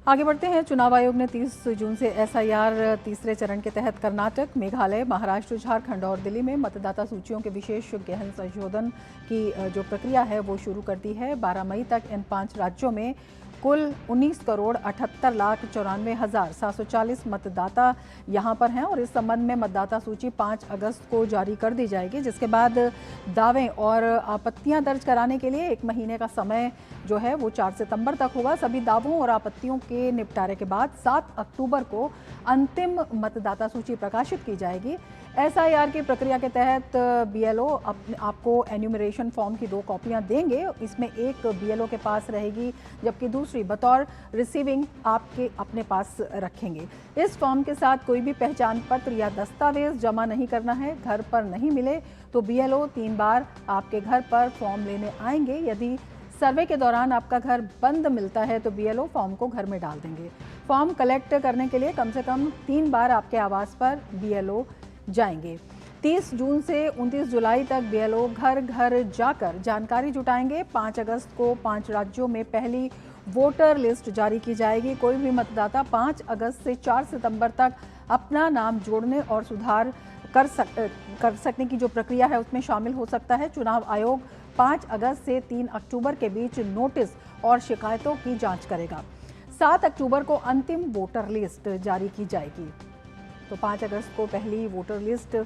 आगे बढ़ते हैं। चुनाव आयोग ने 30 जून से एसआईआर तीसरे चरण के तहत कर्नाटक, मेघालय, महाराष्ट्र, झारखंड और दिल्ली में मतदाता सूचियों के विशेष गहन संशोधन की जो प्रक्रिया है वो शुरू कर दी है। 12 मई तक इन 5 राज्यों में कुल 19,78,94,740 मतदाता यहां पर हैं और इस संबंध में मतदाता सूची 5 अगस्त को जारी कर दी जाएगी, जिसके बाद दावे और आपत्तियां दर्ज कराने के लिए 1 महीने का समय जो है वो 4 सितंबर तक होगा। सभी दावों और आपत्तियों के निपटारे के बाद 7 अक्टूबर को अंतिम मतदाता सूची प्रकाशित की जाएगी। एसआईआर की प्रक्रिया के तहत बीएलओ आपको एन्यूमरेशन फॉर्म की 2 कॉपियां देंगे। इसमें एक बीएलओ के पास रहेगी, जबकि दूसरी बतौर रिसीविंग आपके अपने पास रखेंगे। इस फॉर्म के साथ कोई भी पहचान पत्र या दस्तावेज जमा नहीं करना है। घर पर नहीं मिले तो बीएलओ 3 बार आपके घर पर फॉर्म लेने आएंगे। यदि सर्वे के दौरान आपका घर बंद मिलता है तो बीएलओ फॉर्म को घर में डाल देंगे। फॉर्म कलेक्ट करने के लिए कम से कम 3 बार आपके आवास पर बीएलओ जाएंगे। 30 जून से 29 जुलाई तक बीएलओ घर घर जाकर जानकारी जुटाएंगे। 5 अगस्त को 5 राज्यों में पहली वोटर लिस्ट जारी की जाएगी। कोई भी मतदाता 5 अगस्त से 4 सितंबर तक अपना नाम जोड़ने और सुधार कर सकने की जो प्रक्रिया है उसमें शामिल हो सकता है। चुनाव आयोग 5 अगस्त से 3 अक्टूबर के बीच नोटिस और शिकायतों की जांच करेगा। 7 अक्टूबर को अंतिम वोटर लिस्ट जारी की जाएगी। तो 5 अगस्त को पहली वोटर लिस्ट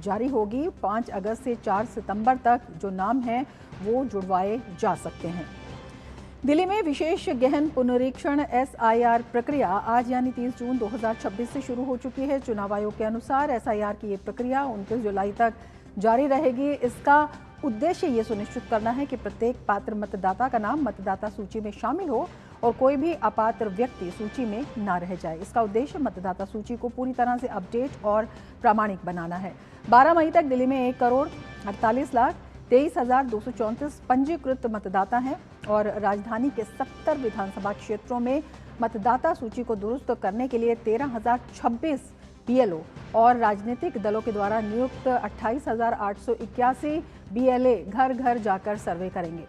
जारी होगी। 5 अगस्त से 4 सितंबर तक जो नाम है वो जुड़वाए जा सकते हैं। दिल्ली में विशेष गहन पुनरीक्षण एसआईआर प्रक्रिया आज यानी 30 जून 2026 से शुरू हो चुकी है। चुनाव आयोग के अनुसार एसआईआर की ये प्रक्रिया 29 जुलाई तक जारी रहेगी। इसका उद्देश्य ये सुनिश्चित करना है कि प्रत्येक पात्र मतदाता का नाम मतदाता सूची में शामिल हो और कोई भी अपात्र व्यक्ति सूची में ना रह जाए। इसका उद्देश्य मतदाता सूची को पूरी तरह से अपडेट और प्रामाणिक बनाना है। 12 मई तक दिल्ली में 1,48,23,234 पंजीकृत मतदाता हैं और राजधानी के 70 विधानसभा क्षेत्रों में मतदाता सूची को दुरुस्त करने के लिए 13,026 बीएलओ और राजनीतिक दलों के द्वारा नियुक्त 28,881 बीएलए घर घर जाकर सर्वे करेंगे।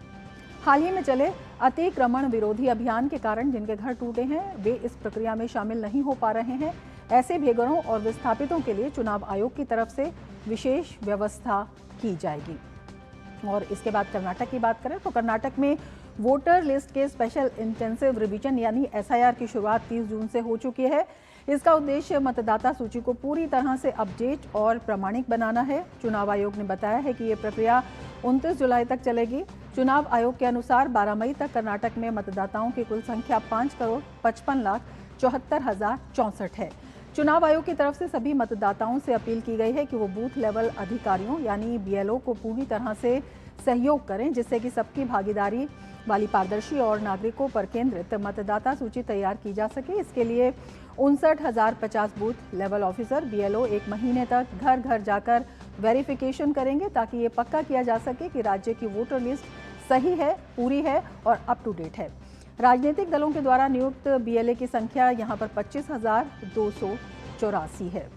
हाल ही में चले अतिक्रमण विरोधी अभियान के कारण जिनके घर टूटे हैं वे इस प्रक्रिया में शामिल नहीं हो पा रहे हैं। ऐसे बेघरों और विस्थापितों के लिए चुनाव आयोग की तरफ से विशेष व्यवस्था की जाएगी। और इसके बाद कर्नाटक की बात करें तो कर्नाटक में वोटर लिस्ट के स्पेशल इंटेंसिव रिवीजन यानी एसआईआर की शुरुआत 30 जून से हो चुकी है। इसका उद्देश्य मतदाता सूची को पूरी तरह से अपडेट और प्रामाणिक बनाना है। चुनाव आयोग ने बताया है कि ये प्रक्रिया 29 जुलाई तक चलेगी। चुनाव आयोग के अनुसार 12 मई तक कर्नाटक में मतदाताओं की कुल संख्या 5,55,74,064 है। चुनाव आयोग की तरफ से सभी मतदाताओं से अपील की गई है कि वो बूथ लेवल अधिकारियों यानी बीएलओ को पूरी तरह से सहयोग करें, जिससे कि सबकी भागीदारी वाली पारदर्शी और नागरिकों पर केंद्रित मतदाता सूची तैयार की जा सके। इसके लिए 59,050 बूथ लेवल ऑफिसर बीएलओ 1 महीने तक घर घर जाकर वेरिफिकेशन करेंगे ताकि ये पक्का किया जा सके कि राज्य की वोटर लिस्ट सही है, पूरी है और अप टू डेट है। राजनीतिक दलों के द्वारा नियुक्त बीएलए की संख्या यहाँ पर 25,284 है।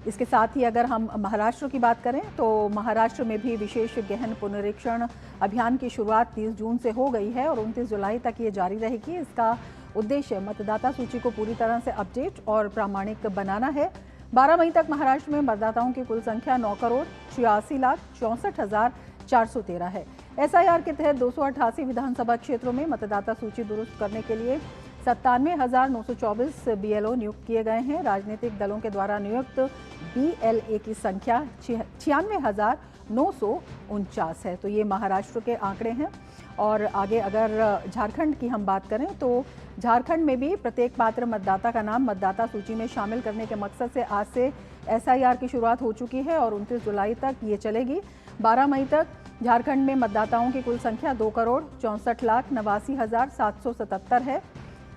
इसके साथ ही अगर हम महाराष्ट्र की बात करें तो महाराष्ट्र में भी विशेष गहन पुनरीक्षण अभियान की शुरुआत 30 जून से हो गई है और 29 जुलाई तक ये जारी रहेगी। इसका उद्देश्य मतदाता सूची को पूरी तरह से अपडेट और प्रामाणिक बनाना है। 12 मई तक महाराष्ट्र में मतदाताओं की कुल संख्या 9,86,64,413 है। एसआईआर के तहत 288 विधानसभा क्षेत्रों में मतदाता सूची दुरुस्त करने के लिए 97,924 बीएलओ नियुक्त किए गए हैं। राजनीतिक दलों के द्वारा नियुक्त बीएलए की संख्या 96,949 है। तो ये महाराष्ट्र के आंकड़े हैं। और आगे अगर झारखंड की हम बात करें तो झारखंड में भी प्रत्येक पात्र मतदाता का नाम मतदाता सूची में शामिल करने के मकसद से आज से एसआईआर की शुरुआत हो चुकी है और 29 जुलाई तक ये चलेगी। 12 मई तक झारखंड में मतदाताओं की कुल संख्या 2,64,89,777 है।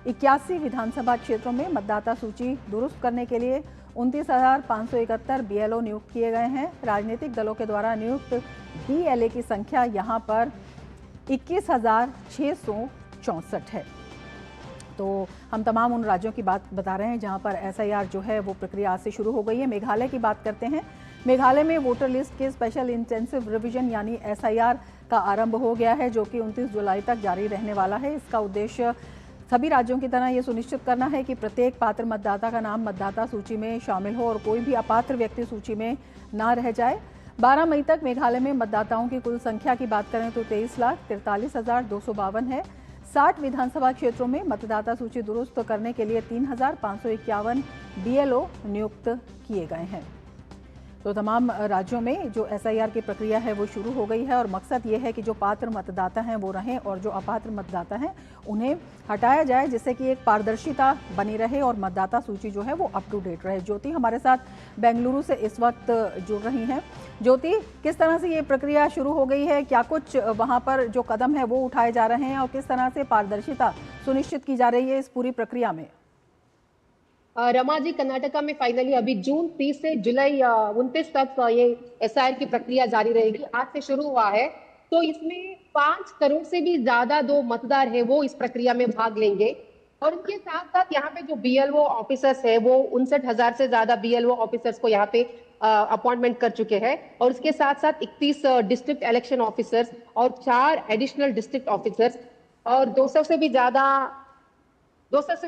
81 विधानसभा क्षेत्रों में मतदाता सूची दुरुस्त करने के लिए 29,571 बीएलओ नियुक्त किए गए हैं। राजनीतिक दलों के द्वारा नियुक्त बीएलए की संख्या यहाँ पर 21,664 है। तो हम तमाम उन राज्यों की बात बता रहे हैं जहां पर एसआईआर जो है वो प्रक्रिया आज से शुरू हो गई है। मेघालय की बात करते हैं। मेघालय में वोटर लिस्ट के स्पेशल इंटेंसिव रिवीजन यानी एसआईआर का आरंभ हो गया है, जो कि 29 जुलाई तक जारी रहने वाला है। इसका उद्देश्य सभी राज्यों की तरह ये सुनिश्चित करना है कि प्रत्येक पात्र मतदाता का नाम मतदाता सूची में शामिल हो और कोई भी अपात्र व्यक्ति सूची में ना रह जाए। 12 मई तक मेघालय में मतदाताओं की कुल संख्या की बात करें तो 23,43,252 है। 60 विधानसभा क्षेत्रों में मतदाता सूची दुरुस्त करने के लिए 3,551 BLO नियुक्त किए गए हैं। तो तमाम राज्यों में जो SIR की प्रक्रिया है वो शुरू हो गई है और मकसद ये है कि जो पात्र मतदाता हैं वो रहें और जो अपात्र मतदाता हैं उन्हें हटाया जाए, जिससे कि एक पारदर्शिता बनी रहे और मतदाता सूची जो है वो अप टू डेट रहे। ज्योति हमारे साथ बेंगलुरु से इस वक्त जुड़ रही हैं। ज्योति, किस तरह से ये प्रक्रिया शुरू हो गई है, क्या कुछ वहाँ पर जो कदम है वो उठाए जा रहे हैं और किस तरह से पारदर्शिता सुनिश्चित की जा रही है इस पूरी प्रक्रिया में? रमा जी, कर्नाटका में फाइनली अभी जून 30 से जुलाई 29 तक ये SIR की प्रक्रिया जारी रहेगी। आज से शुरू हुआ है, तो इसमें 5 करोड़ से भी ज्यादा जो मतदार है वो इस प्रक्रिया में भाग लेंगे। और इनके साथ साथ यहाँ पे जो BLO ऑफिसर्स है वो 59,000 से ज्यादा BLO ऑफिसर्स को यहाँ पे अपॉइंटमेंट कर चुके हैं। और उसके साथ साथ 31 डिस्ट्रिक्ट इलेक्शन ऑफिसर्स और 4 एडिशनल डिस्ट्रिक्ट ऑफिसर्स और 200 से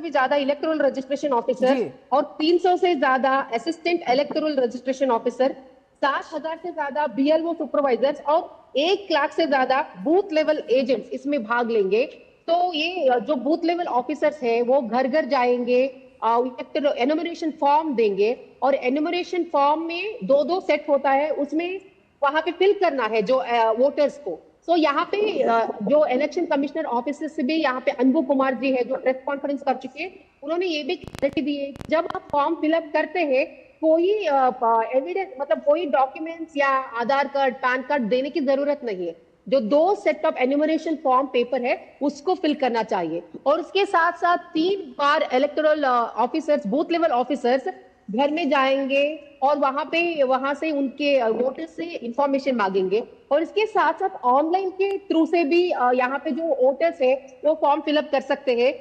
भी ज्यादा इलेक्टोरल रजिस्ट्रेशन ऑफिसर और 300 से ज्यादा असिस्टेंट इलेक्टोरल रजिस्ट्रेशन ऑफिसर, 7,000 से ज्यादा BLO सुपरवाइजर्स और 1 लाख से ज्यादा बूथ लेवल एजेंट्स इसमें भाग लेंगे। तो ये जो बूथ लेवल ऑफिसर्स है वो घर घर जाएंगे, एनुमरेशन फॉर्म देंगे और एनुमरेशन फॉर्म में 2-2 सेट होता है, उसमें वहां पे फिल करना है जो वोटर्स को। तो यहाँ पे जो इलेक्शन कमिश्नर ऑफिस से भी यहाँ पे अनबू कुमार जी है जो प्रेस कॉन्फ्रेंस कर चुके हैं, उन्होंने ये भी क्लैरिटी दी है जब आप फॉर्म फिलअप करते हैं कोई एविडेंस मतलब कोई डॉक्यूमेंट्स या आधार कार्ड पैन कार्ड देने की जरूरत नहीं है। जो 2 set of enumeration form paper है उसको फिल करना चाहिए। और उसके साथ साथ 3 बार electoral officers booth level officers घर में जाएंगे और वहां से उनके वोटर्स से इंफॉर्मेशन मांगेंगे। और इसके साथ साथ ऑनलाइन के थ्रू से भी यहाँ पे जो वोटर्स है वो फॉर्म फिलअप कर सकते हैं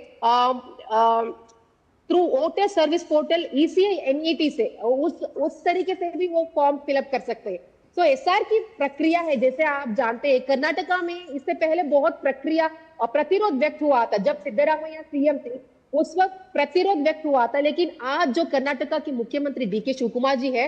through voter service portal ECI NET से, उस तरीके से भी वो फॉर्म फिलअप कर सकते हैं। तो SR की प्रक्रिया है, जैसे आप जानते हैं कर्नाटका में इससे पहले बहुत प्रक्रिया और प्रतिरोध व्यक्त हुआ था। जब सिद्धरामैया CM थे उस वक्त प्रतिरोध व्यक्त हुआ था, लेकिन आज जो कर्नाटका के मुख्यमंत्री DK शिवकुमार जी है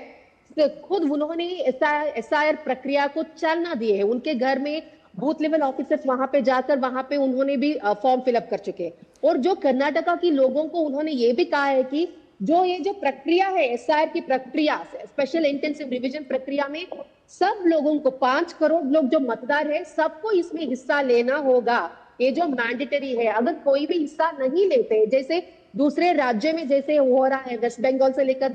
खुद उन्होंने SIR प्रक्रिया को चालना दी है। उनके घर में बूथ लेवल ऑफिसर्स वहां पे जाकर वहां पे उन्होंने भी फॉर्म फिलअप कर चुके हैं। और जो कर्नाटका की लोगों को उन्होंने ये भी कहा है कि ये जो प्रक्रिया है SIR की प्रक्रिया स्पेशल इंटेंसिव रिवीजन प्रक्रिया में सब लोगों को 5 करोड़ लोग जो मतदार है सबको इसमें हिस्सा लेना होगा। ये जो मैंडेटरी है, अगर कोई भी हिस्सा नहीं लेते, जैसे दूसरे राज्य में जैसे हो रहा है, वेस्ट बंगाल से लेकर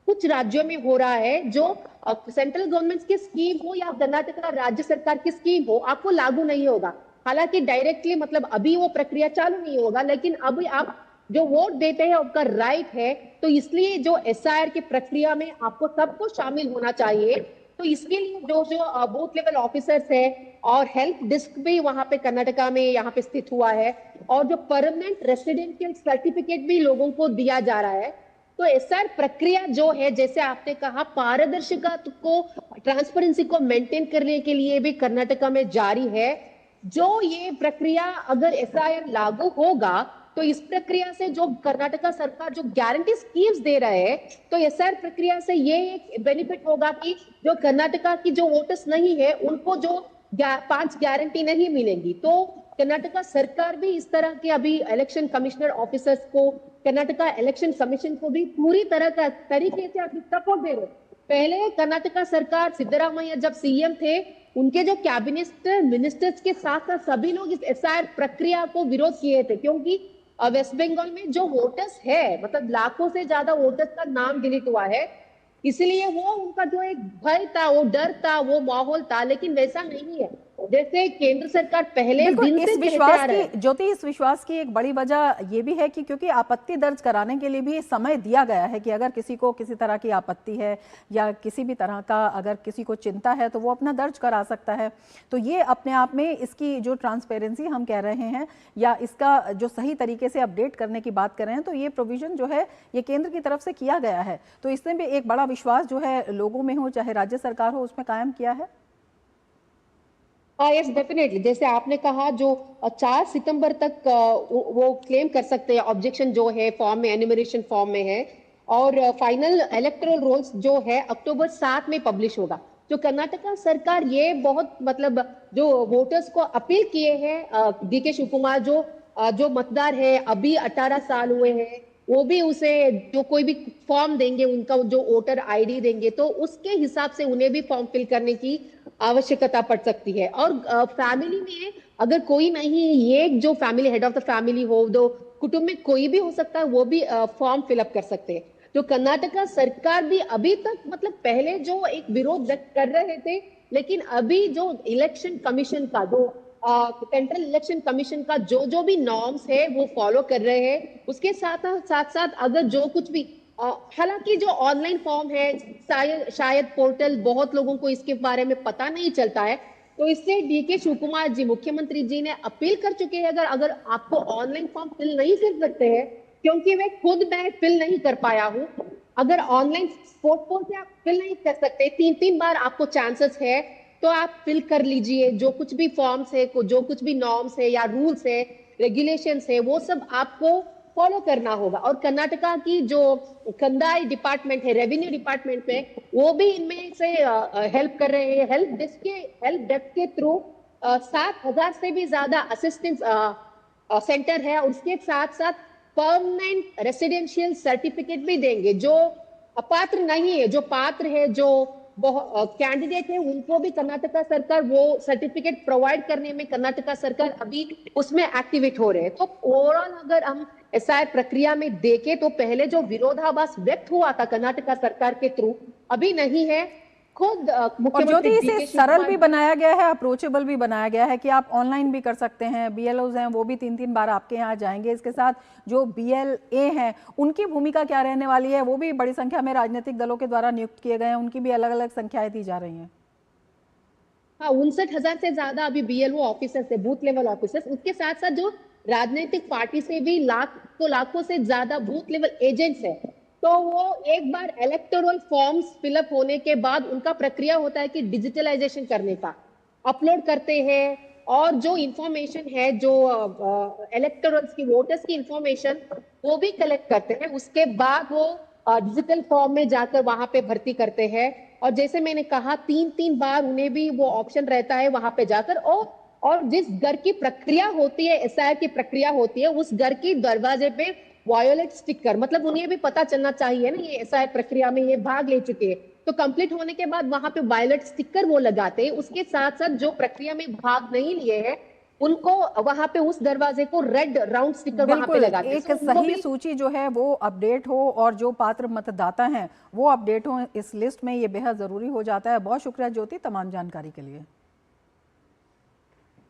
कुछ राज्यों में हो रहा है, जो सेंट्रल गवर्नमेंट की स्कीम हो या कर्नाटक राज्य सरकार की स्कीम हो आपको लागू नहीं होगा। हालांकि डायरेक्टली मतलब अभी वो प्रक्रिया चालू नहीं होगा, लेकिन अभी आप जो वोट देते हैं आपका राइट है, तो इसलिए जो SIR की प्रक्रिया में आपको सबको शामिल होना चाहिए। तो इसके लिए जो बूथ लेवल ऑफिसर्स है और हेल्प डेस्क भी वहां पे कर्नाटका में यहाँ पे स्थित हुआ है और जो परमानेंट रेसिडेंशियल सर्टिफिकेट भी लोगों को दिया जा रहा है। तो SIR प्रक्रिया जो है, जैसे आपने कहा, पारदर्शिता को ट्रांसपेरेंसी को मेंटेन करने के लिए भी कर्नाटका में जारी है। जो ये प्रक्रिया अगर SIR लागू होगा तो इस प्रक्रिया से जो कर्नाटका सरकार जो गारंटी स्कीम्स दे रहे हैं, तो SIR प्रक्रिया से ये एक बेनिफिट होगा कि जो कर्नाटका की जो वोटर्स नहीं है उनको जो 5 गारंटी नहीं मिलेंगी। तो कर्नाटका सरकार भी इस तरह के अभी इलेक्शन कमिश्नर ऑफिसर्स को, कर्नाटका इलेक्शन कमीशन को भी पूरी तरह का तरीके से अभी सपोर्ट दे रहे। पहले कर्नाटका सरकार सिद्धरामैया जब CM थे, उनके जो कैबिनेट मिनिस्टर्स के साथ साथ सभी लोग इस SIR प्रक्रिया को विरोध किए थे, क्योंकि वेस्ट बंगाल में जो वोटर्स है मतलब लाखों से ज्यादा वोटर्स का नाम डिलीट हुआ है, इसलिए वो उनका जो एक भय था, वो डर था, वो माहौल था। लेकिन वैसा नहीं है जैसे केंद्र सरकार पहले दिन से इस विश्वास की एक बड़ी वजह ये भी है कि क्योंकि आपत्ति दर्ज कराने के लिए भी समय दिया गया है कि अगर किसी को किसी तरह की आपत्ति है या किसी भी तरह का अगर किसी को चिंता है तो वो अपना दर्ज करा सकता है। तो ये अपने आप में इसकी जो ट्रांसपेरेंसी हम कह रहे हैं या इसका जो सही तरीके से अपडेट करने की बात कर रहे हैं, तो ये प्रोविजन जो है ये केंद्र की तरफ से किया गया है। तो इसमें भी एक बड़ा विश्वास जो है लोगों में हो, चाहे राज्य सरकार हो, उसमें कायम किया है। यस डेफिनेटली, जैसे आपने कहा जो 4 सितंबर तक वो क्लेम कर सकते हैं, ऑब्जेक्शन जो है फॉर्म में, एन्यूमरेशन फॉर्म में है। और फाइनल इलेक्टोरल रोल्स जो है अक्टूबर 7 में पब्लिश होगा। जो कर्नाटका सरकार ये बहुत मतलब जो वोटर्स को अपील किए हैं, डीके शिव कुमार जो मतदार है अभी 18 साल हुए हैं, वो भी उसे जो कोई भी फॉर्म देंगे, उनका जो वोटर आईडी देंगे, तो उसके हिसाब से उन्हें भी फॉर्म फिल करने की आवश्यकता पड़ सकती है। और फैमिली में अगर कोई नहीं, ये जो family head of the family हो, दो कुटुंब में कोई भी हो सकता है, वो भी फॉर्म फिलअप कर सकते हैं। जो कर्नाटका सरकार भी अभी तक मतलब पहले जो एक विरोध व्यक्त कर रहे थे, लेकिन अभी जो इलेक्शन कमीशन का जो सेंट्रल इलेक्शन कमीशन का जो भी नॉर्म्स है वो फॉलो कर रहे हैं। उसके साथ साथ साथ अगर जो कुछ भी हालांकि जो ऑनलाइन फॉर्म है, शायद पोर्टल बहुत लोगों को इसके बारे में पता नहीं चलता है, तो इससे डीके शिव कुमार जी, मुख्यमंत्री जी ने अपील कर चुके हैं, अगर अगर आपको ऑनलाइन फॉर्म फिल नहीं कर सकते हैं, क्योंकि मैं फिल नहीं कर पाया हूँ, अगर ऑनलाइन पोर्टल से आप फिल नहीं कर सकते, 3 बार आपको चांसेस है, तो आप फिल कर लीजिए। जो कुछ भी फॉर्म्स है, जो कुछ भी नॉर्म्स है या रूल्स है, रेगुलेशंस है, वो सब आपको फॉलो करना होगा। और कर्नाटका की जो कंदाई डिपार्टमेंट है, रेवेन्यू डिपार्टमेंट में, वो भी इनमें से हेल्प कर रहे हैं। हेल्प डेस्क के थ्रू 7,000 से भी ज्यादा असिस्टेंस सेंटर है। उसके साथ साथ परमानेंट रेसिडेंशियल सर्टिफिकेट भी देंगे। जो अपात्र नहीं है, जो पात्र है, जो कैंडिडेट है, उनको भी कर्नाटका सरकार वो सर्टिफिकेट प्रोवाइड करने में कर्नाटका सरकार अभी उसमें एक्टिवेट हो रहे हैं। तो ओवरऑल अगर हम एसआईआर प्रक्रिया में देखें, तो पहले जो विरोधाभास व्यक्त हुआ था कर्नाटका सरकार के थ्रू, अभी नहीं है। खुद और मुख्यमंत्री ज्योति, इसे डीके शिव सरल कुमार भी बनाया गया है, अप्रोचेबल भी बनाया गया है कि आप ऑनलाइन भी कर सकते हैं। बीएलओज हैं वो भी 3-3 बार आपके यहाँ जाएंगे। इसके साथ जो बीएलए हैं उनकी भूमिका क्या रहने वाली है, वो भी बड़ी संख्या में राजनीतिक दलों के द्वारा नियुक्त किए गए हैं, उनकी भी अलग अलग संख्याएं दी जा रही हैं। हाँ, 59,000 से ज्यादा अभी बीएलओ ऑफिसर्स है, बूथ लेवल ऑफिसर्स। उसके साथ साथ जो राजनीतिक पार्टी से भी लाखों से ज्यादा बूथ लेवल एजेंट्स है। तो वो एक बार इलेक्टोरल फॉर्म्स फिलअप होने के बाद उनका प्रक्रिया होता है कि डिजिटलाइजेशन करने का, अपलोड करते हैं। और जो इंफॉर्मेशन है, जो इलेक्टोरल्स की, वोटर्स की इंफॉर्मेशन, वो भी कलेक्ट करते हैं। उसके बाद वो डिजिटल फॉर्म में जाकर वहां पे भर्ती करते हैं। और जैसे मैंने कहा, 3 बार उन्हें भी वो ऑप्शन रहता है वहां पे जाकर। और जिस घर की प्रक्रिया होती है, एसआईआर की प्रक्रिया होती है, उस घर की दरवाजे पे वायोलेट स्टिकर, मतलब उन्हें भी पता चलना चाहिए ना, ये एसआईआर प्रक्रिया में ये भाग ले चुके हैं। तो कंप्लीट होने के बाद वहां पे वायोलेट स्टिकर वो लगाते हैं। उसके साथ साथ जो प्रक्रिया में भाग नहीं लिए हैं, उनको वहां पे उस दरवाजे को रेड राउंड स्टिकर वहां पे बिल्कुल, लगाते हैं। एक सही सूची जो है वो अपडेट हो और जो पात्र मतदाता हैं वो अपडेट हो, इस लिस्ट में ये बेहद जरूरी हो जाता है। बहुत शुक्रिया ज्योति तमाम जानकारी के लिए।